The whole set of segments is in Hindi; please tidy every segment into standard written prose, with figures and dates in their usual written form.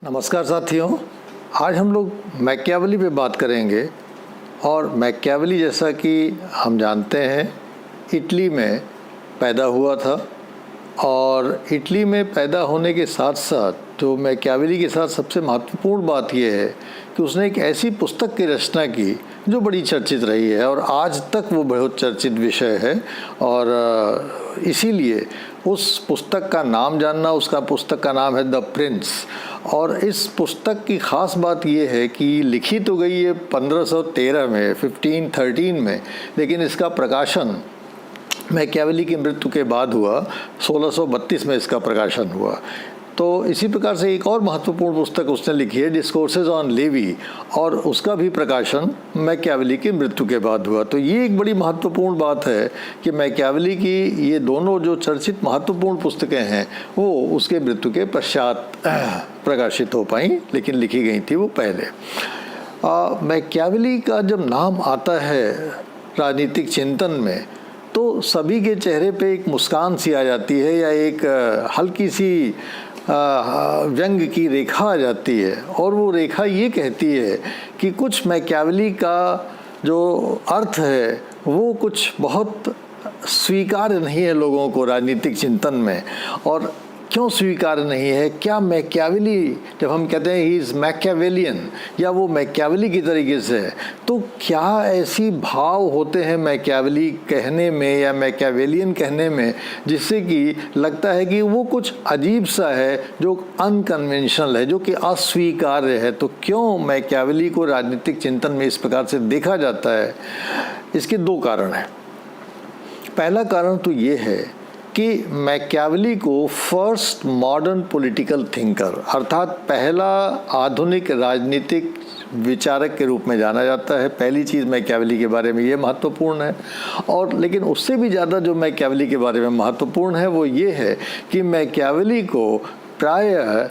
नमस्कार साथियों, आज हम लोग मैकियावेली पे बात करेंगे। और मैकियावेली, जैसा कि हम जानते हैं, इटली में पैदा हुआ था। और इटली में पैदा होने के साथ साथ तो मैकियावेली के साथ सबसे महत्वपूर्ण बात यह है कि उसने एक ऐसी पुस्तक की रचना की जो बड़ी चर्चित रही है और आज तक वो बहुत चर्चित विषय है। और इसीलिए उस पुस्तक का नाम जानना, उसका पुस्तक का नाम है द प्रिंस। और इस पुस्तक की ख़ास बात ये है कि लिखी तो गई है 1513 में, 1513 में, लेकिन इसका प्रकाशन मैकियावेली की मृत्यु के बाद हुआ। 1632 में इसका प्रकाशन हुआ। तो इसी प्रकार से एक और महत्वपूर्ण पुस्तक उसने लिखी है, डिस्कोर्सेज ऑन लेवी, और उसका भी प्रकाशन मैकियावेली की मृत्यु के बाद हुआ। तो ये एक बड़ी महत्वपूर्ण बात है कि मैकियावेली की ये दोनों जो चर्चित महत्वपूर्ण पुस्तकें हैं वो उसके मृत्यु के पश्चात प्रकाशित हो पाई, लेकिन लिखी गई थी वो पहले। मैकियावेली का जब नाम आता है राजनीतिक चिंतन में तो सभी के चेहरे पे एक मुस्कान सी आ जाती है या एक हल्की सी व्यंग की रेखा आ जाती है। और वो रेखा ये कहती है कि कुछ मैकियावेली का जो अर्थ है वो कुछ बहुत स्वीकार्य नहीं है लोगों को राजनीतिक चिंतन में। और क्यों स्वीकार नहीं है? क्या मैकियावेली, जब हम कहते हैं ही इज़ मैकियावेलियन या वो मैकियावेली की तरीके से है, तो क्या ऐसी भाव होते हैं मैकियावेली कहने में या मैकियावेलियन कहने में जिससे कि लगता है कि वो कुछ अजीब सा है, जो अनकन्वेंशनल है, जो कि अस्वीकार्य है? तो क्यों मैकियावेली को राजनीतिक चिंतन में इस प्रकार से देखा जाता है? इसके दो कारण हैं। पहला कारण तो ये है कि मैकियावेली को फर्स्ट मॉडर्न पॉलिटिकल थिंकर, अर्थात पहला आधुनिक राजनीतिक विचारक के रूप में जाना जाता है। पहली चीज़ मैकियावेली के बारे में ये महत्वपूर्ण है। और लेकिन उससे भी ज़्यादा जो मैकियावेली के बारे में महत्वपूर्ण है वो ये है कि मैकियावेली को प्रायः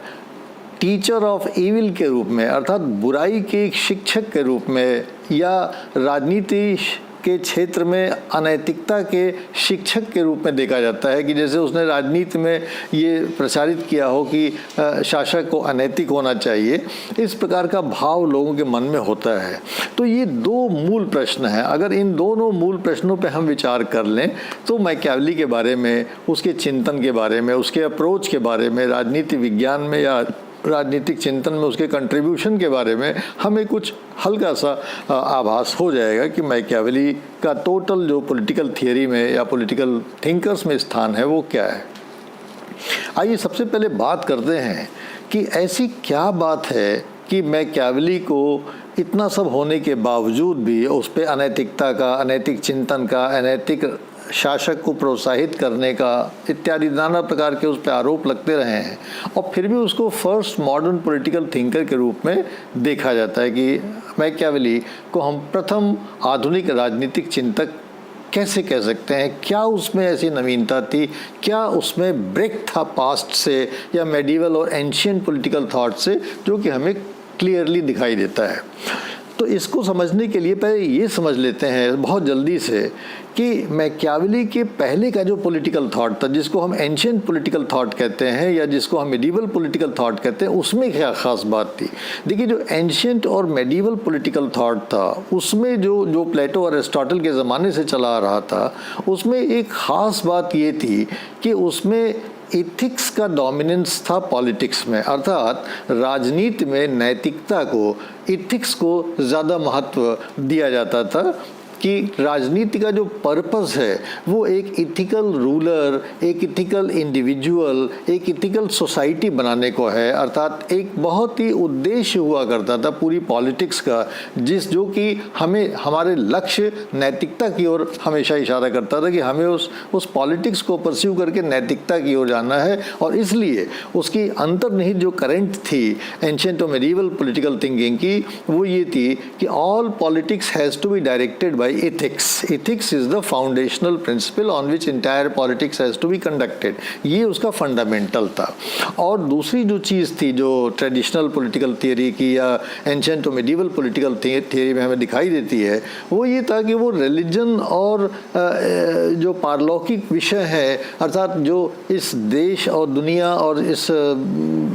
टीचर ऑफ इविल के रूप में, अर्थात बुराई के एक शिक्षक के रूप में, या राजनीति के क्षेत्र में अनैतिकता के शिक्षक के रूप में देखा जाता है। कि जैसे उसने राजनीति में ये प्रचारित किया हो कि शासक को अनैतिक होना चाहिए, इस प्रकार का भाव लोगों के मन में होता है। तो ये दो मूल प्रश्न हैं। अगर इन दोनों मूल प्रश्नों पे हम विचार कर लें तो मैकियावेली के बारे में, उसके चिंतन के बारे में, उसके अप्रोच के बारे में, राजनीति विज्ञान में या राजनीतिक चिंतन में उसके कंट्रीब्यूशन के बारे में हमें कुछ हल्का सा आभास हो जाएगा कि मैकियावेली का टोटल जो पॉलिटिकल थियरी में या पॉलिटिकल थिंकर्स में स्थान है वो क्या है। आइए सबसे पहले बात करते हैं कि ऐसी क्या बात है कि मैकियावेली को इतना सब होने के बावजूद भी उस पर अनैतिकता का, अनैतिक चिंतन का, अनैतिक शासक को प्रोत्साहित करने का इत्यादि नाना प्रकार के उस पर आरोप लगते रहे हैं, और फिर भी उसको फर्स्ट मॉडर्न पॉलिटिकल थिंकर के रूप में देखा जाता है। कि मैकियावेली को हम प्रथम आधुनिक राजनीतिक चिंतक कैसे कह सकते हैं? क्या उसमें ऐसी नवीनता थी? क्या उसमें ब्रेक था पास्ट से या मेडिवल और एंशिएंट पॉलिटिकल थॉट से, जो कि हमें क्लियरली दिखाई देता है? तो इसको समझने के लिए पहले ये समझ लेते हैं बहुत जल्दी से कि मैकियावेली के पहले का जो पॉलिटिकल थॉट था, जिसको हम एंशिएंट पॉलिटिकल थॉट कहते हैं या जिसको हम मेडिवल पॉलिटिकल थॉट कहते हैं, उसमें क्या ख़ास बात थी? देखिए, जो एंशिएंट और मेडिवल पॉलिटिकल थॉट था उसमें जो प्लेटो और एरिस्टोटल के ज़माने से चला आ रहा था, उसमें एक ख़ास बात ये थी कि उसमें इथिक्स का डोमिनेंस था पॉलिटिक्स में। अर्थात राजनीति में नैतिकता को, इथिक्स को ज़्यादा महत्व दिया जाता था कि राजनीति का जो पर्पस है वो एक इथिकल रूलर, एक इथिकल इंडिविजुअल, एक इथिकल सोसाइटी बनाने को है। अर्थात एक बहुत ही उद्देश्य हुआ करता था पूरी पॉलिटिक्स का, जो कि हमें हमारे लक्ष्य नैतिकता की ओर हमेशा इशारा करता था कि हमें उस पॉलिटिक्स को परस्यू करके नैतिकता की ओर जाना है। और इसलिए उसकी अंतर्निहित जो करंट थी एंशिएंट और मेडिवल पॉलिटिकल थिंकिंग की, वो ये थी कि all politics has to be directed by by ethics. Ethics is the foundational principle on which entire politics has to be conducted. ये उसका फंडामेंटल था। और दूसरी जो चीज़ थी जो ट्रेडिशनल पॉलिटिकल थियरी की या एंशिएंट और मेडिवल पॉलिटिकल थियरी में हमें दिखाई देती है, वो ये था कि वो रिलीजन और जो पारलौकिक विषय है, अर्थात जो इस देश और दुनिया और इस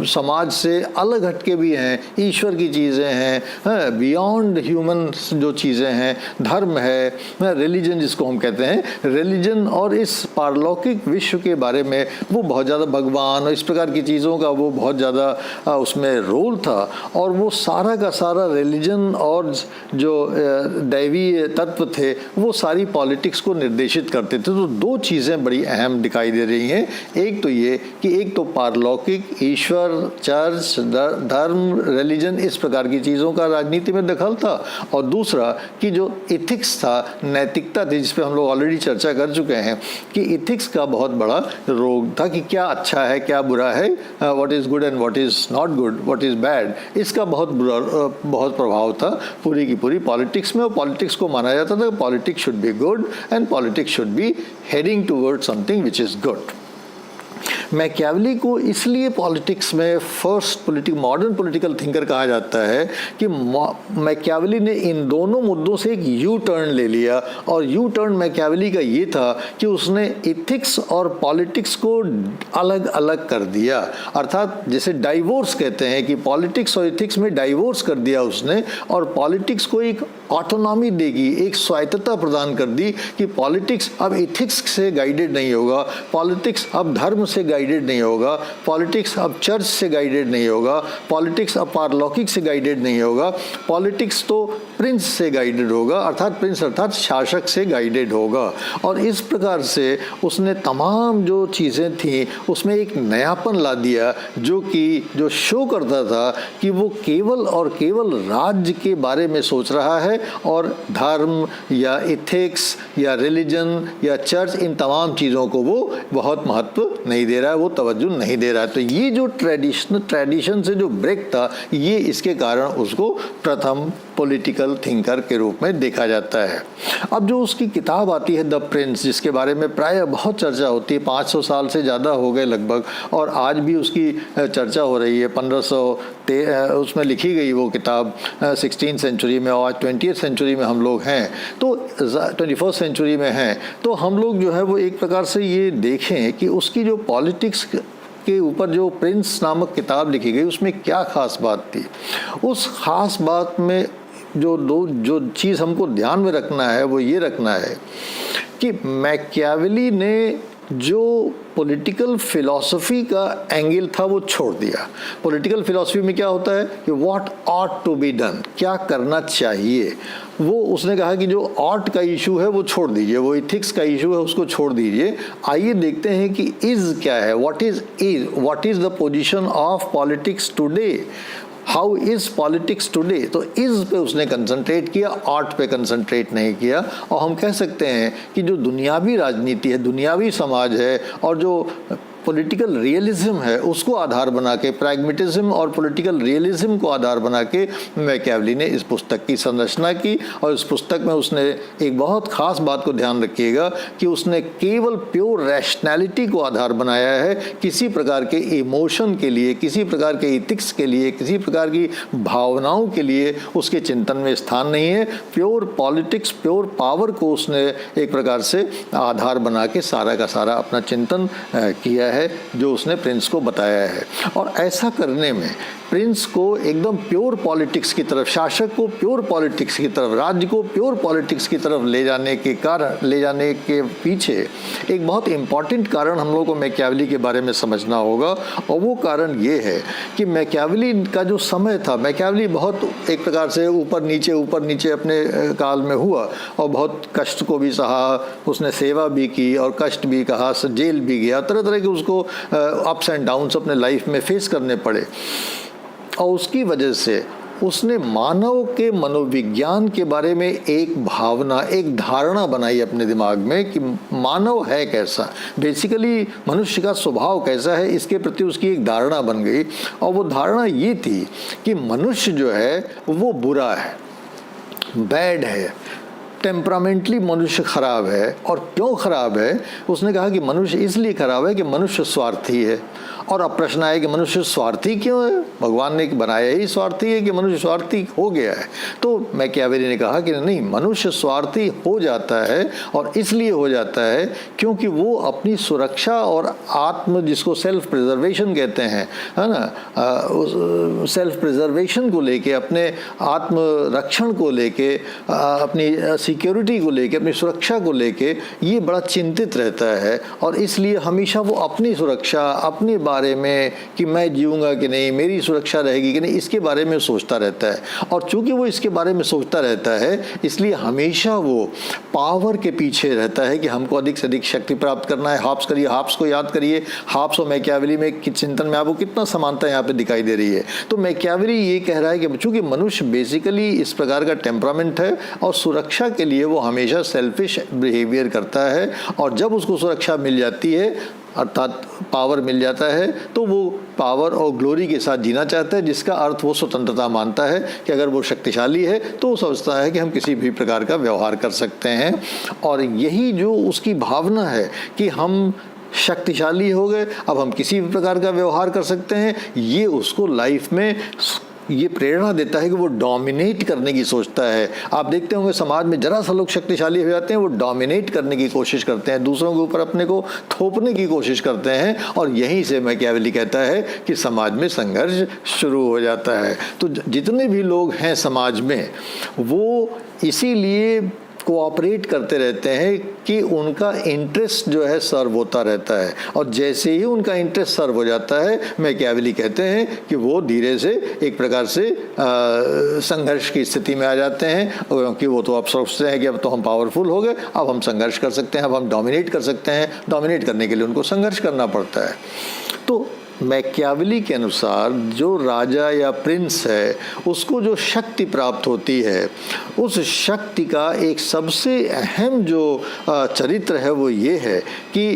समाज से अलग हटके भी हैं, ईश्वर की चीज़ें हैं, बियॉन्ड ह्यूमन जो चीज़ें हैं, धर्म है, रिलीजन जिसको हम कहते हैं, रिलीजन और इस पारलौकिक विश्व के बारे में वो बहुत ज़्यादा भगवान और इस प्रकार की चीज़ों का वो बहुत ज़्यादा उसमें रोल था। और वो सारा का सारा रिलीजन और जो दैवीय तत्व थे वो सारी पॉलिटिक्स को निर्देशित करते थे। तो दो चीज़ें बड़ी अहम दिखाई दे रही हैं। एक तो ये कि एक तो पारलौकिक, ईश्वर, चर्च, धर्म, रिलीजन, इस प्रकार की चीज़ों का राजनीति में दखल था, और दूसरा कि जो इथिक्स था, नैतिकता थी, जिस पे हम लोग ऑलरेडी चर्चा कर चुके हैं कि इथिक्स का बहुत बड़ा रोग था कि क्या अच्छा है, क्या बुरा है, what is good and what is not good, what is bad, इसका बहुत प्रभाव था पूरी की पूरी पॉलिटिक्स में। और पॉलिटिक्स को माना जाता था politics should be good and politics should be heading toward something which is good. Machiavelli को इसलिए पॉलिटिक्स में फर्स्ट मॉडर्न पॉलिटिकल थिंकर कहा जाता है कि मैकियावेली ने इन दोनों मुद्दों से एक यू टर्न ले लिया। और यू टर्न मैकियावेली का ये था कि उसने इथिक्स और पॉलिटिक्स को अलग अलग कर दिया, अर्थात जैसे डाइवोर्स कहते हैं कि पॉलिटिक्स और इथिक्स में डाइवोर्स कर दिया उसने, और पॉलिटिक्स को एक ऑटोनॉमी देगी, एक स्वायत्तता प्रदान कर दी कि पॉलिटिक्स अब इथिक्स से गाइडेड नहीं होगा, पॉलिटिक्स अब धर्म से गाइडेड नहीं होगा, पॉलिटिक्स अब चर्च से गाइडेड नहीं होगा, पॉलिटिक्स अब पारलौकिक से गाइडेड नहीं होगा, पॉलिटिक्स तो प्रिंस से गाइडेड होगा, अर्थात प्रिंस अर्थात शासक से गाइडेड होगा। और इस प्रकार से उसने तमाम जो चीज़ें थीं उसमें एक नयापन ला दिया, जो शो करता था कि वो केवल और केवल राज्य के बारे में सोच रहा है और धर्म या इथिक्स या रिलीजन या चर्च, इन तमाम चीज़ों को वो बहुत महत्व नहीं दे रहा है, वो तवज्जो नहीं दे रहा है। तो ये जो ट्रेडिशन से जो ब्रेक था, ये इसके कारण उसको प्रथम पॉलिटिकल थिंकर के रूप में देखा जाता है। अब जो उसकी किताब आती है द प्रिंस, जिसके बारे में प्राय बहुत चर्चा होती है, 500 साल से ज़्यादा हो गए लगभग, और आज भी उसकी चर्चा हो रही है। 1513 उसमें लिखी गई वो किताब 16th सेंचुरी में, और आज 20th सेंचुरी में हम लोग हैं, तो 21st सेंचुरी में हैं। तो हम लोग जो है वो एक प्रकार से ये देखें कि उसकी जो पॉलिटिक्स के ऊपर जो प्रिंस नामक किताब लिखी गई उसमें क्या खास बात थी। उस खास बात में जो चीज़ हमको ध्यान में रखना है वो ये रखना है कि मैकियावेली ने जो पॉलिटिकल फिलॉसफी का एंगल था वो छोड़ दिया। पॉलिटिकल फिलॉसफी में क्या होता है कि what ought to be done, क्या करना चाहिए, वो उसने कहा कि जो ऑट का इशू है वो छोड़ दीजिए, वो इथिक्स का इशू है उसको छोड़ दीजिए। आइए देखते हैं कि इज़ क्या है, what is the position of politics today, how is politics today. तो इज़ पे उसने कंसंट्रेट किया, आर्ट पे कंसंट्रेट नहीं किया। और हम कह सकते हैं कि जो दुनियावी राजनीति है, दुनियावी समाज है, और जो पॉलिटिकल रियलिज्म है उसको आधार बना के, प्रैग्मेटिज्म और पॉलिटिकल रियलिज्म को आधार बना के मैकियावेली ने इस पुस्तक की संरचना की। और इस पुस्तक में उसने एक बहुत ख़ास बात को ध्यान रखिएगा कि उसने केवल प्योर रैशनैलिटी को आधार बनाया है, किसी प्रकार के इमोशन के लिए, किसी प्रकार के इथिक्स के लिए, किसी प्रकार की भावनाओं के लिए उसके चिंतन में स्थान नहीं है। प्योर पॉलिटिक्स, प्योर पावर को उसने एक प्रकार से आधार बना के सारा का सारा अपना चिंतन किया है, जो उसने प्रिंस को बताया है। और ऐसा करने में प्रिंस को एकदम प्योर पॉलिटिक्स की तरफ, शासक को प्योर पॉलिटिक्स की तरफ, राज्य को प्योर पॉलिटिक्स की तरफ ले जाने के पीछे एक बहुत इम्पॉर्टेंट कारण हम लोगों को मैकियावेली के बारे में समझना होगा। और वो कारण ये है कि मैकियावेली का जो समय था, मैकियावेली बहुत एक प्रकार से ऊपर नीचे अपने काल में हुआ, और बहुत कष्ट को भी सहा, उसने सेवा भी की और कष्ट भी कहा, जेल भी गया, तरह तरह के उसको अप्स एंड डाउन्स अपने लाइफ में फेस करने पड़े। और उसकी वजह से उसने मानव के मनोविज्ञान के बारे में एक भावना, एक धारणा बनाई अपने दिमाग में कि मानव है कैसा, बेसिकली मनुष्य का स्वभाव कैसा है, इसके प्रति उसकी एक धारणा बन गई। और वो धारणा ये थी कि मनुष्य जो है वो बुरा है, बैड है, टेम्परामेंटली मनुष्य खराब है। और क्यों खराब है? उसने कहा कि मनुष्य इसलिए खराब है कि मनुष्य स्वार्थी है। और अब प्रश्न आया कि मनुष्य स्वार्थी क्यों है? भगवान ने बनाया ही स्वार्थी है कि मनुष्य स्वार्थी हो गया है। तो मैकियावेली ने कहा कि नहीं, मनुष्य स्वार्थी हो जाता है और इसलिए हो जाता है क्योंकि वो अपनी सुरक्षा और आत्म, जिसको सेल्फ प्रिजर्वेशन कहते हैं, है ना, उस सेल्फ प्रिजर्वेशन को लेके, अपने आत्म रक्षण को लेके, अपनी सिक्योरिटी को लेके, अपनी सुरक्षा को लेके ये बड़ा चिंतित रहता है। और इसलिए हमेशा वो अपनी सुरक्षा, अपने बारे में कि मैं जीऊंगा कि नहीं, मेरी सुरक्षा रहेगी कि नहीं, इसके बारे में सोचता रहता है। और चूंकि वो इसके बारे में सोचता रहता है, इसलिए हमेशा वो पावर के पीछे रहता है कि हमको अधिक से अधिक शक्ति प्राप्त करना है। हॉब्स करिए, हॉब्स को याद करिए, हॉब्स और मैकियावेली में चिंतन में आपको कितना समानता यहाँ पे दिखाई दे रही है। तो मैकियावेली ये कह रहा है कि चूंकि मनुष्य बेसिकली इस प्रकार का टेम्परामेंट है और सुरक्षा के लिए वो हमेशा सेल्फिश बिहेवियर करता है, और जब उसको सुरक्षा मिल जाती है, अर्थात पावर मिल जाता है, तो वो पावर और ग्लोरी के साथ जीना चाहता है, जिसका अर्थ वो स्वतंत्रता मानता है कि अगर वो शक्तिशाली है तो वो समझता है कि हम किसी भी प्रकार का व्यवहार कर सकते हैं। और यही जो उसकी भावना है कि हम शक्तिशाली हो गए, अब हम किसी भी प्रकार का व्यवहार कर सकते हैं, ये उसको लाइफ में ये प्रेरणा देता है कि वो डोमिनेट करने की सोचता है। आप देखते होंगे समाज में जरा सा लोग शक्तिशाली हो जाते हैं, वो डोमिनेट करने की कोशिश करते हैं, दूसरों के ऊपर अपने को थोपने की कोशिश करते हैं, और यहीं से मैकियावेली कहता है कि समाज में संघर्ष शुरू हो जाता है। तो जितने भी लोग हैं समाज में, वो इसीलिए कोऑपरेट करते रहते हैं कि उनका इंटरेस्ट जो है सर्व होता रहता है, और जैसे ही उनका इंटरेस्ट सर्व हो जाता है, मैकियावेली कहते हैं कि वो धीरे से एक प्रकार से संघर्ष की स्थिति में आ जाते हैं, क्योंकि वो तो अब सोचते हैं कि अब तो हम पावरफुल हो गए, अब हम संघर्ष कर सकते हैं, अब हम डोमिनेट कर सकते हैं। डोमिनेट करने के लिए उनको संघर्ष करना पड़ता है। तो मैकियावेली के अनुसार जो राजा या प्रिंस है, उसको जो शक्ति प्राप्त होती है, उस शक्ति का एक सबसे अहम जो चरित्र है वो ये है कि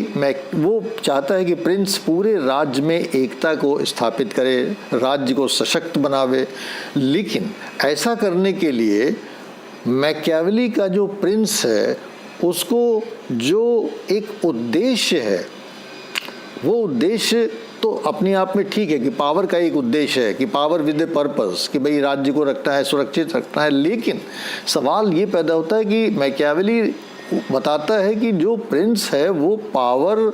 वो चाहता है कि प्रिंस पूरे राज्य में एकता को स्थापित करे, राज्य को सशक्त बनावे। लेकिन ऐसा करने के लिए मैकियावेली का जो प्रिंस है, उसको जो एक उद्देश्य है, वो उद्देश्य तो अपने आप में ठीक है कि पावर का एक उद्देश्य है कि पावर विद ए पर्पस, कि भाई राज्य को रखना है, सुरक्षित रखना है। लेकिन सवाल ये पैदा होता है कि मैकियावेली बताता है कि जो प्रिंस है वो पावर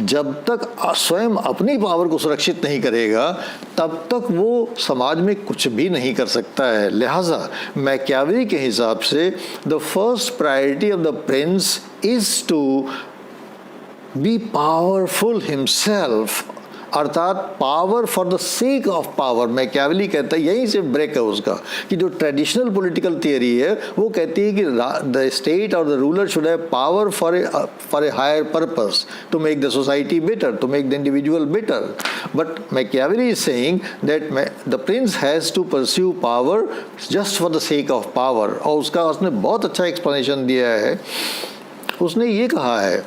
जब तक स्वयं अपनी पावर को सुरक्षित नहीं करेगा, तब तक वो समाज में कुछ भी नहीं कर सकता है। लिहाजा मैकियावेली के हिसाब से the first priority of the prince is to be powerful himself, अर्थात power for the sake of power. Machiavelli कहता है, यहीं से ब्रेक है उसका, कि जो ट्रेडिशनल पॉलिटिकल थियरी है वो कहती है कि द स्टेट और the ruler should have power for a higher purpose, to make the society better, to make the individual better. But Machiavelli is saying that the prince has to pursue power just for the sake of power. और उसने बहुत अच्छा एक्सप्लेनेशन दिया है। उसने ये कहा है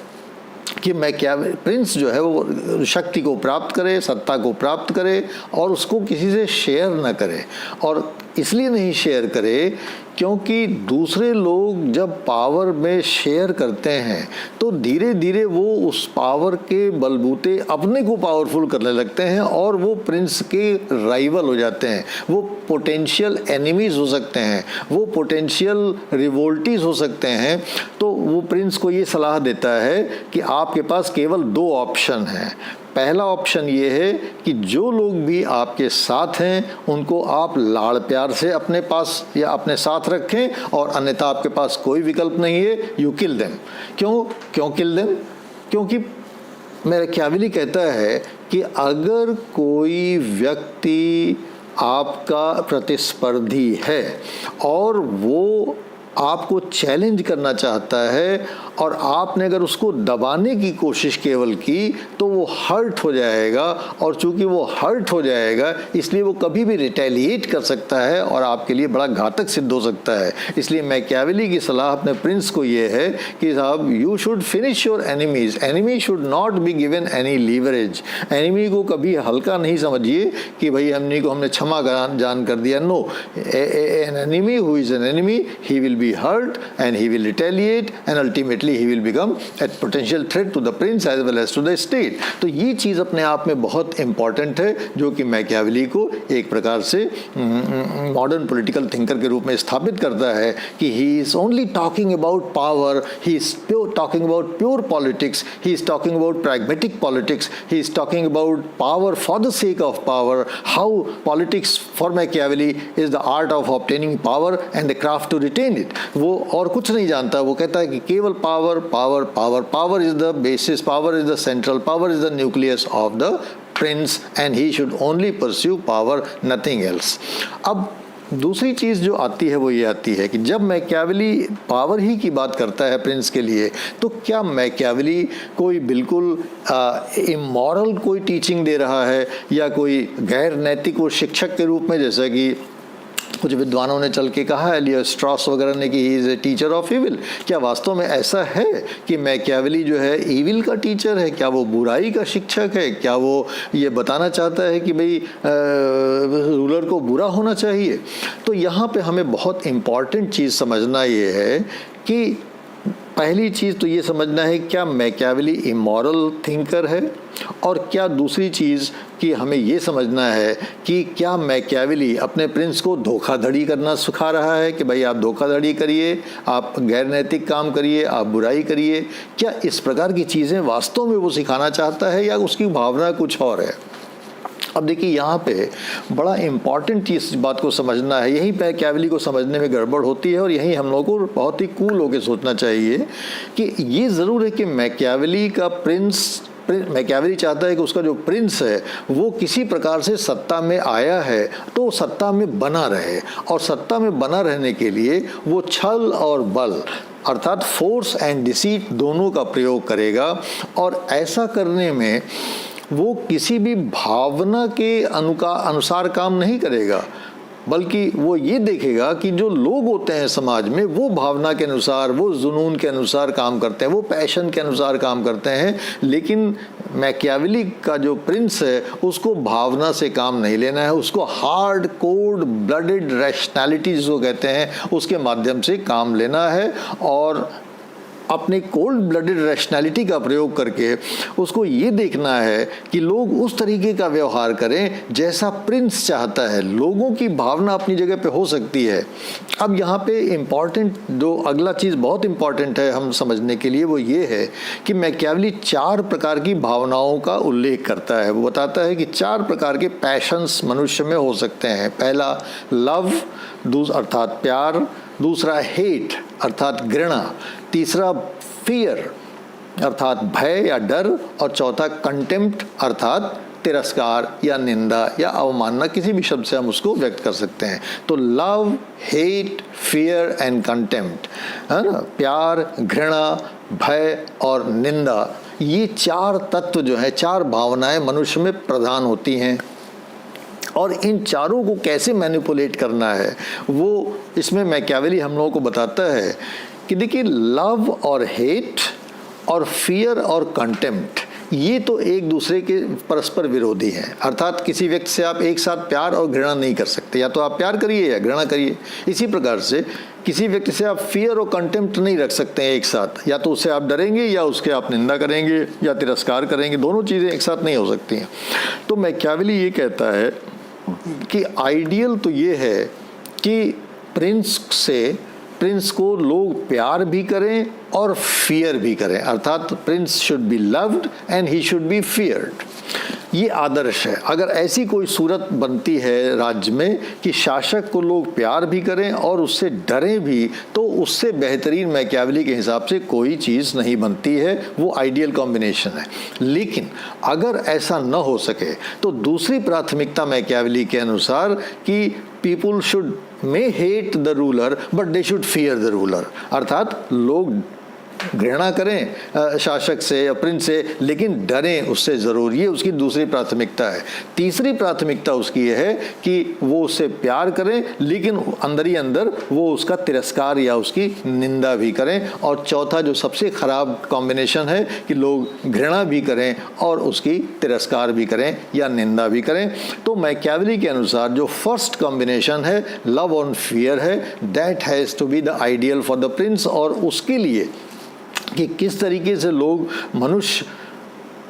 कि प्रिंस जो है वो शक्ति को प्राप्त करे, सत्ता को प्राप्त करे, और उसको किसी से शेयर ना करे। और इसलिए नहीं शेयर करे क्योंकि दूसरे लोग जब पावर में शेयर करते हैं तो धीरे धीरे वो उस पावर के बलबूते अपने को पावरफुल करने लगते हैं, और वो प्रिंस के राइवल हो जाते हैं, वो पोटेंशियल एनिमीज हो सकते हैं, वो पोटेंशियल रिवोल्टीज हो सकते हैं। तो वो प्रिंस को ये सलाह देता है कि आपके पास केवल दो ऑप्शन हैं। पहला ऑप्शन ये है कि जो लोग भी आपके साथ हैं उनको आप लाड़ प्यार से अपने पास या अपने साथ रखें, और अन्यथा आपके पास कोई विकल्प नहीं है, यू किल देम। क्यों किल देम? क्योंकि मैकियावेली कहता है कि अगर कोई व्यक्ति आपका प्रतिस्पर्धी है और वो आपको चैलेंज करना चाहता है, और आपने अगर उसको दबाने की कोशिश केवल की, तो वो हर्ट हो जाएगा, और चूंकि वो हर्ट हो जाएगा इसलिए वो कभी भी रिटेलिएट कर सकता है और आपके लिए बड़ा घातक सिद्ध हो सकता है। इसलिए मैकियावेली की सलाह अपने प्रिंस को ये है कि साहब, you should finish your enemies, enemy should not be given any leverage. Enemy को कभी हल्का नहीं समझिए कि भाई हमने क्षमा जान कर दिया। No, an enemy who is an enemy, he will be hurt and he will retaliate and ultimately he will become a potential threat to the prince as well as to the state. तो ये चीज़ अपने आप में बहुत इम्पॉर्टेंट है जो कि मैकियावेली को एक प्रकार से मॉडर्न पॉलिटिकल थिंकर के रूप में स्थापित करता है कि he is only talking about power, he is talking about pure politics, he is talking about pragmatic politics, he is talking about power for the sake of power, how politics for Machiavelli is the art of obtaining power and the craft to retain it. वो और कुछ नहीं जानता, वो कहता है कि केवल power power power, power is the basis, power is the central, power is the nucleus of the Prince and he should only pursue power, nothing else. अब दूसरी चीज़ जो आती है वो ये आती है कि जब मैकियावेली पावर ही की बात करता है प्रिंस के लिए, तो क्या मैकियावेली कोई बिल्कुल इमोरल कोई टीचिंग दे रहा है या कोई गैर नैतिक वो शिक्षक के रूप में, जैसा कि कुछ विद्वानों ने चल के कहा है, लियो स्ट्रॉस वगैरह ने, कि he is a teacher of evil. क्या वास्तव में ऐसा है कि मैकियावेली जो है इविल का टीचर है? क्या वो बुराई का शिक्षक है? क्या वो ये बताना चाहता है कि भाई रूलर को बुरा होना चाहिए? तो यहाँ पे हमें बहुत इम्पॉर्टेंट चीज़ समझना ये है कि पहली चीज़ तो ये समझना है क्या मैकियावेली इमोरल थिंकर है, और क्या दूसरी चीज़ कि हमें ये समझना है कि क्या मैकियावेली अपने प्रिंस को धोखाधड़ी करना सिखा रहा है कि भाई आप धोखाधड़ी करिए, आप गैर नैतिक काम करिए, आप बुराई करिए. क्या इस प्रकार की चीज़ें वास्तव में वो सिखाना चाहता है या उसकी भावना कुछ और है? अब देखिए यहाँ पे बड़ा इम्पॉर्टेंट चीज़ बात को समझना है. यहीं पे मैकियावेली को समझने में गड़बड़ होती है और यहीं हम लोगों को बहुत ही कूल होकर सोचना चाहिए कि ये ज़रूर है कि मैकियावेली का मैकियावेली चाहता है कि उसका जो प्रिंस है वो किसी प्रकार से सत्ता में आया है तो सत्ता में बना रहे, और सत्ता में बना रहने के लिए वो छल और बल अर्थात फोर्स एंड डिसीट दोनों का प्रयोग करेगा. और ऐसा करने में वो किसी भी भावना के अनुसार काम नहीं करेगा, बल्कि वो ये देखेगा कि जो लोग होते हैं समाज में वो भावना के अनुसार, वो जुनून के अनुसार काम करते हैं, वो पैशन के अनुसार काम करते हैं. लेकिन मैकियावेली का जो प्रिंस है उसको भावना से काम नहीं लेना है, उसको हार्ड कोड ब्लडेड रैशनैलिटी जिसको कहते हैं उसके माध्यम से काम लेना है. और अपने कोल्ड ब्लडेड रैशनैलिटी का प्रयोग करके उसको ये देखना है कि लोग उस तरीके का व्यवहार करें जैसा प्रिंस चाहता है. लोगों की भावना अपनी जगह पे हो सकती है. अब यहाँ पे इम्पॉर्टेंट जो अगला चीज़ बहुत इम्पॉर्टेंट है हम समझने के लिए वो ये है कि मैकियावेली 4 प्रकार की भावनाओं का उल्लेख करता है. वो बताता है कि 4 प्रकार के पैशंस मनुष्य में हो सकते हैं. पहला लव अर्थात प्यार, दूसरा हेट अर्थात घृणा, तीसरा फियर अर्थात भय या डर, और चौथा कंटेम्प्ट अर्थात तिरस्कार या निंदा या अवमानना, किसी भी शब्द से हम उसको व्यक्त कर सकते हैं. तो love, hate, fear and contempt, है ना, प्यार, घृणा, भय और निंदा, ये 4 तत्व जो है, 4 भावनाएं मनुष्य में प्रधान होती हैं. और इन चारों को कैसे मैनिपुलेट करना है वो इसमें मैकियावेली हम लोगों को बताता है कि देखिए लव और हेट और फियर और कंटेम्प्ट ये तो एक दूसरे के परस्पर विरोधी हैं. अर्थात किसी व्यक्ति से आप एक साथ प्यार और घृणा नहीं कर सकते, या तो आप प्यार करिए या घृणा करिए. इसी प्रकार से किसी व्यक्ति से आप फियर और कंटेम्प्ट नहीं रख सकते हैं एक साथ, या तो उससे आप डरेंगे या उसके आप निंदा करेंगे या तिरस्कार करेंगे. दोनों चीज़ें एक साथ नहीं हो सकती हैं. तो मैकियावेली ये कहता है कि आइडियल तो ये है कि प्रिंस को लोग प्यार भी करें और फियर भी करें. अर्थात Prince should be loved and he should be feared. ये आदर्श है. अगर ऐसी कोई सूरत बनती है राज्य में कि शासक को लोग प्यार भी करें और उससे डरें भी, तो उससे बेहतरीन मैकियावेली के हिसाब से कोई चीज़ नहीं बनती है. वो आइडियल कॉम्बिनेशन है. लेकिन अगर ऐसा न हो सके तो दूसरी प्राथमिकता मैकियावेली के अनुसार कि people should may hate the ruler but they should fear the ruler. अर्थात लोग घृणा करें शासक से या प्रिंस से, लेकिन डरें उससे ज़रूर। ये उसकी दूसरी प्राथमिकता है। तीसरी प्राथमिकता उसकी ये है कि वो उससे प्यार करें, लेकिन अंदर ही अंदर वो उसका तिरस्कार या उसकी निंदा भी करें। और चौथा जो सबसे ख़राब कॉम्बिनेशन है कि लोग घृणा भी करें और उसकी तिरस्कार भी करें या निंदा भी करें। तो मैकियावेली के अनुसार जो फर्स्ट कॉम्बिनेशन है, लव और फियर है, that has to be the ideal for the prince. और उसके लिए कि किस तरीके से लोग, मनुष्य,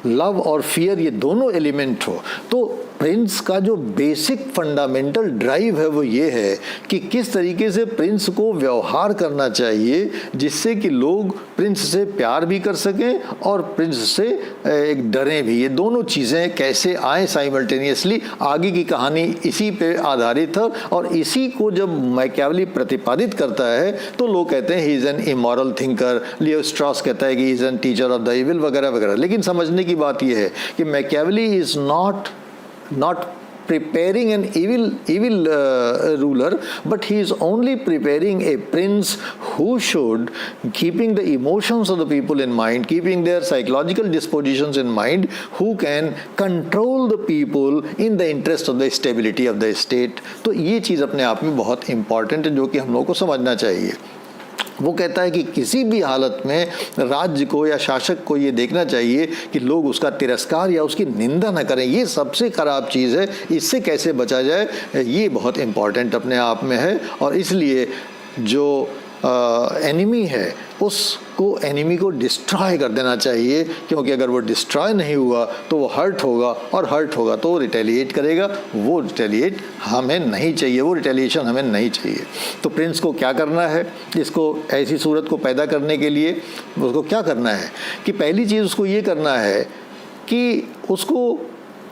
लव और फियर ये दोनों एलिमेंट हो, तो प्रिंस का जो बेसिक फंडामेंटल ड्राइव है वो ये है कि किस तरीके से प्रिंस को व्यवहार करना चाहिए जिससे कि लोग प्रिंस से प्यार भी कर सकें और प्रिंस से एक डरें भी। ये दोनों चीज़ें कैसे आए साइमल्टेनियसली, आगे की कहानी इसी पे आधारित है। और इसी को जब मैकियावेली प्रतिपादित करता है तो लोग कहते हैं he is an immoral thinker, Leo straws कहता है कि he is an teacher of the evil वगैरह वगैरह। लेकिन समझने की बात यह है कि Machiavelli is not preparing an evil ruler, but he is only preparing a prince who should, keeping the emotions of the people in mind, keeping their psychological dispositions in mind, who can control the people in the interest of the stability of the state। तो ये चीज़ अपने आप में बहुत important है जो कि हम लोगों को समझना चाहिए। वो कहता है कि किसी भी हालत में राज्य को या शासक को ये देखना चाहिए कि लोग उसका तिरस्कार या उसकी निंदा न करें। ये सबसे ख़राब चीज़ है, इससे कैसे बचा जाए ये बहुत इम्पॉर्टेंट अपने आप में है। और इसलिए जो एनिमी है उसको, एनिमी को डिस्ट्रॉय कर देना चाहिए, क्योंकि अगर वो डिस्ट्रॉय नहीं हुआ तो वो हर्ट होगा, और हर्ट होगा तो वो रिटेलिएट करेगा। वो रिटेलिएट हमें नहीं चाहिए, वो रिटेलिएशन हमें नहीं चाहिए। तो प्रिंस को क्या करना है, इसको ऐसी सूरत को पैदा करने के लिए उसको क्या करना है कि पहली चीज़ उसको ये करना है कि उसको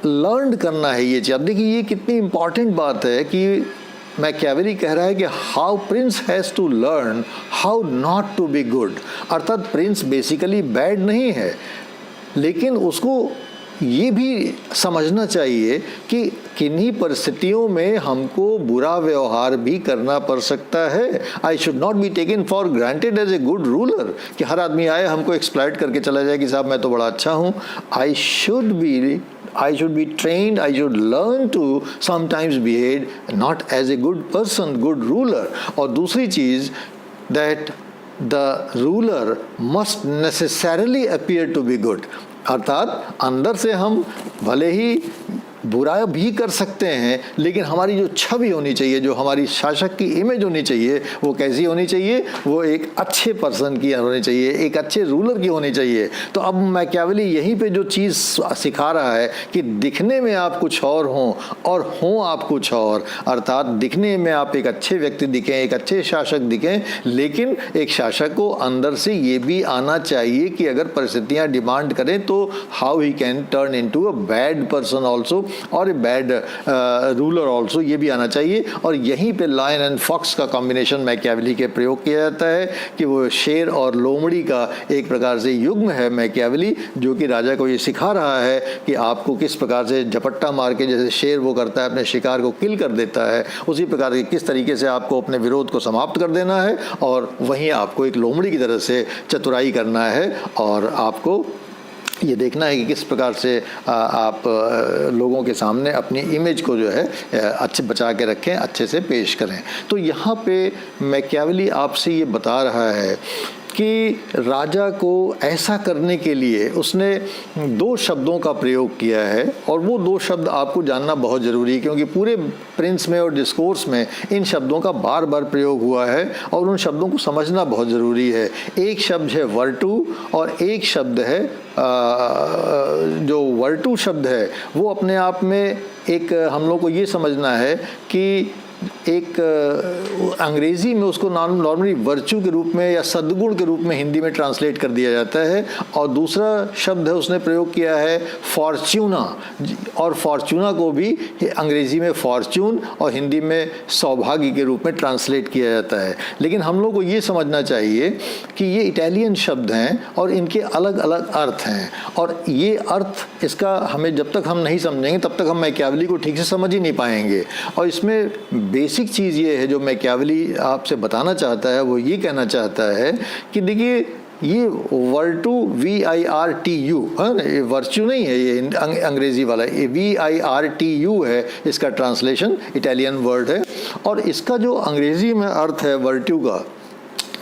लर्न करना है ये चीज़। अब देखिए ये कितनी इम्पॉर्टेंट बात है कि मैकियावेली कह रहा है कि how prince has to learn how not to be good. अर्थात प्रिंस बेसिकली बैड नहीं है, लेकिन उसको ये भी समझना चाहिए कि किन्हीं परिस्थितियों में हमको बुरा व्यवहार भी करना पड़ सकता है। I should not be taken for granted as a good ruler कि हर आदमी आए हमको एक्सप्लॉइट करके चला जाए कि साहब मैं तो बड़ा अच्छा हूँ। I should be trained, I should learn to sometimes behave not as a good person, good ruler। और दूसरी चीज़ that the ruler must necessarily appear to be good। अर्थात अंदर से हम भले ही बुरा भी कर सकते हैं, लेकिन हमारी जो छवि होनी चाहिए, जो हमारी शासक की इमेज होनी चाहिए, वो कैसी होनी चाहिए, वो एक अच्छे पर्सन की होनी चाहिए, एक अच्छे रूलर की होनी चाहिए। तो अब मैकियावेली यहीं पे जो चीज़ सिखा रहा है कि दिखने में आप कुछ और हों और हों आप कुछ और। अर्थात दिखने में आप एक अच्छे व्यक्ति दिखें, एक अच्छे शासक दिखें, लेकिन एक शासक को अंदर से ये भी आना चाहिए कि अगर परिस्थितियाँ डिमांड करें तो how he can turn into a bad person also और ए बैड रूलर ऑल्सो, ये भी आना चाहिए। और यहीं पे लायन एंड फॉक्स का कॉम्बिनेशन मैकियावेली के प्रयोग किया जाता है कि वो शेर और लोमड़ी का एक प्रकार से युग्म है मैकियावेली, जो कि राजा को ये सिखा रहा है कि आपको किस प्रकार से झपट्टा मार के, जैसे शेर वो करता है अपने शिकार को किल कर देता है, उसी प्रकार के किस तरीके से आपको अपने विरोध को समाप्त कर देना है, और वहीं आपको एक लोमड़ी की तरह से चतुराई करना है और आपको ये देखना है कि किस प्रकार से आप लोगों के सामने अपनी इमेज को जो है अच्छे बचा के रखें, अच्छे से पेश करें। तो यहाँ पे मैकियावेली आपसे ये बता रहा है कि राजा को ऐसा करने के लिए उसने दो शब्दों का प्रयोग किया है, और वो दो शब्द आपको जानना बहुत ज़रूरी है, क्योंकि पूरे प्रिंस में और डिस्कोर्स में इन शब्दों का बार बार प्रयोग हुआ है और उन शब्दों को समझना बहुत ज़रूरी है। एक शब्द है वर्टू और एक शब्द है जो वर्टू शब्द है वो अपने आप में एक, हम लोग को ये समझना है कि एक अंग्रेज़ी में उसको नॉर्मली वर्चू के रूप में या सद्गुण के रूप में हिंदी में ट्रांसलेट कर दिया जाता है, और दूसरा शब्द है उसने प्रयोग किया है फॉर्च्यूना, और फॉर्च्यूना को भी अंग्रेज़ी में फॉर्च्यून और हिंदी में सौभाग्य के रूप में ट्रांसलेट किया जाता है। लेकिन हम लोग को ये समझना चाहिए कि ये इटालियन शब्द हैं और इनके अलग अलग अर्थ हैं, और ये अर्थ इसका हमें जब तक हम नहीं समझेंगे तब तक हम मैकियावेली को ठीक से समझ ही नहीं पाएंगे। और इसमें बेसिक चीज़ ये है जो मैकियावेली आपसे बताना चाहता है, वो ये कहना चाहता है कि देखिए ये वर्टू VIRTU है ना, ये वर्च्यू नहीं है, ये अंग्रेजी वाला, ये VIRTU है इसका ट्रांसलेशन, इटालियन वर्ड है। और इसका जो अंग्रेजी में अर्थ है वर्ट्यू का,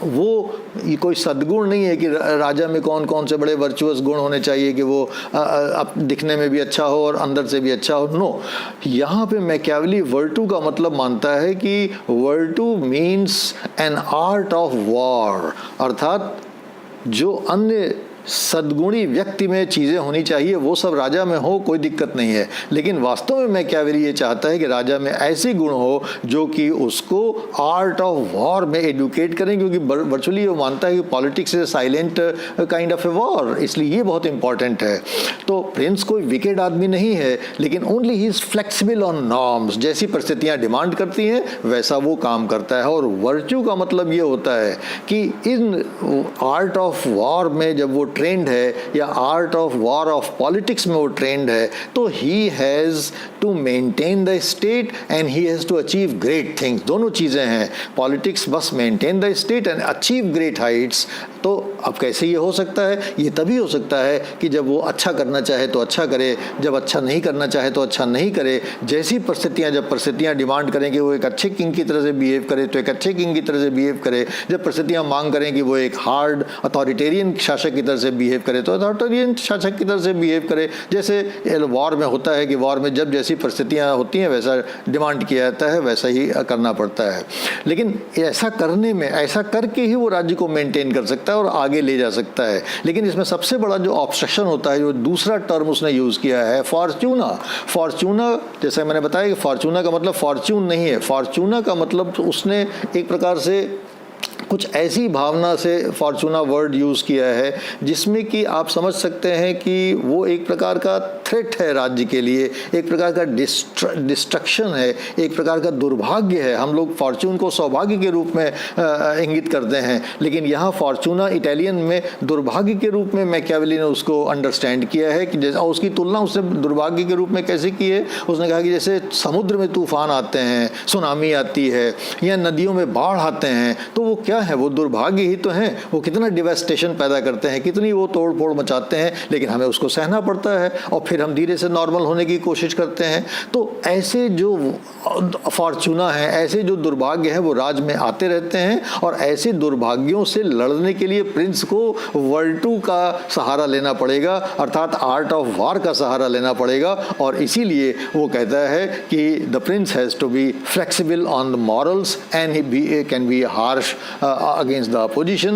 वो ये कोई सद्गुण नहीं है कि राजा में कौन कौन से बड़े वर्चुअस गुण होने चाहिए कि वो दिखने में भी अच्छा हो और अंदर से भी अच्छा हो। नो, यहाँ पे मैकियावेली वर्टू का मतलब मानता है कि virtue means an art of war, अर्थात जो अन्य सद्गुणी व्यक्ति में चीज़ें होनी चाहिए वो सब राजा में हो, कोई दिक्कत नहीं है, लेकिन वास्तव में मैकियावेली ये चाहता है कि राजा में ऐसे गुण हो जो कि उसको आर्ट ऑफ वॉर में एडुकेट करें, क्योंकि वर्चुअली वो मानता है कि politics is silent kind of a war, इसलिए ये बहुत इंपॉर्टेंट है। तो प्रिंस कोई विकेट आदमी नहीं है, लेकिन only he is flexible on norms, जैसी परिस्थितियाँ डिमांड करती हैं वैसा वो काम करता है। और वर्च्यू का मतलब ये होता है कि इन आर्ट ऑफ वॉर में जब वो ट्रेंड है या art of war of politics में वो ट्रेंड है, तो he has to maintain the state and he has to achieve great things. दोनों चीज़ें हैं, पॉलिटिक्स बस maintain the state and achieve great heights. तो अब कैसे ये हो सकता है? ये तभी हो सकता है कि जब वो अच्छा करना चाहे तो अच्छा करे, जब अच्छा नहीं करना चाहे तो अच्छा नहीं करे। जैसी परिस्थितियाँ, जब परिस्थितियाँ डिमांड करें कि वो एक अच्छे किंग की तरह से बिहेव करे तो एक अच्छे किंग की तरह से बिहेव करे, जब परिस्थितियाँ मांग करें कि वो एक हार्ड अथॉरिटेरियन शासक की तरह से बिहेव करे तो अथॉरिटेरियन शासक की तरह से बिहेव करे। जैसे वॉर में होता है कि वॉर में जब जैसी परिस्थितियाँ होती हैं वैसा डिमांड किया जाता है, वैसा ही करना पड़ता है। लेकिन ऐसा करने में, ऐसा करके ही वो राज्य को मेंटेन कर सकता है और आगे ले जा सकता है। लेकिन इसमें सबसे बड़ा जो ऑब्स्ट्रक्शन होता है, जो दूसरा टर्म उसने यूज़ किया है, फॉर्च्यूना। फॉर्च्यूना, जैसे मैंने बताया कि फॉर्च्यूना का मतलब फॉर्च्यून नहीं है, फॉर्च्यूना का मतलब उसने एक प्रकार से कुछ ऐसी भावना से फॉर्चूना वर्ड यूज़ किया है जिसमें कि आप समझ सकते हैं कि वो एक प्रकार का थ्रेट है राज्य के लिए, एक प्रकार का डिस्ट्रक्शन है, एक प्रकार का दुर्भाग्य है। हम लोग फॉर्चून को सौभाग्य के रूप में इंगित करते हैं, लेकिन यहाँ फॉर्चूना इटालियन में दुर्भाग्य के रूप में मैकियावेली ने उसको अंडरस्टैंड किया है कि जैसे, और उसकी तुलना उसने दुर्भाग्य के रूप में कैसे की है? उसने कहा कि जैसे समुद्र में तूफान आते हैं, सुनामी आती है या नदियों में बाढ़ आते हैं, तो वो क्या है? वो दुर्भाग्य ही तो हैं। वो कितना डिवेस्टेशन पैदा करते हैं, कितनी वो तोड़ फोड़ मचाते हैं, लेकिन हमें उसको सहना पड़ता है और फिर हम धीरे से नॉर्मल होने की कोशिश करते हैं। तो ऐसे जो फॉर्चूना है, ऐसे जो दुर्भाग्य हैं वो राज में आते रहते हैं, और ऐसे दुर्भाग्यों से लड़ने के लिए प्रिंस को वर्टू का सहारा लेना पड़ेगा, अर्थात आर्ट ऑफ वॉर का सहारा लेना पड़ेगा। और इसीलिए वो कहता है कि the prince has to be flexible on the morals and he can be harsh against the opposition.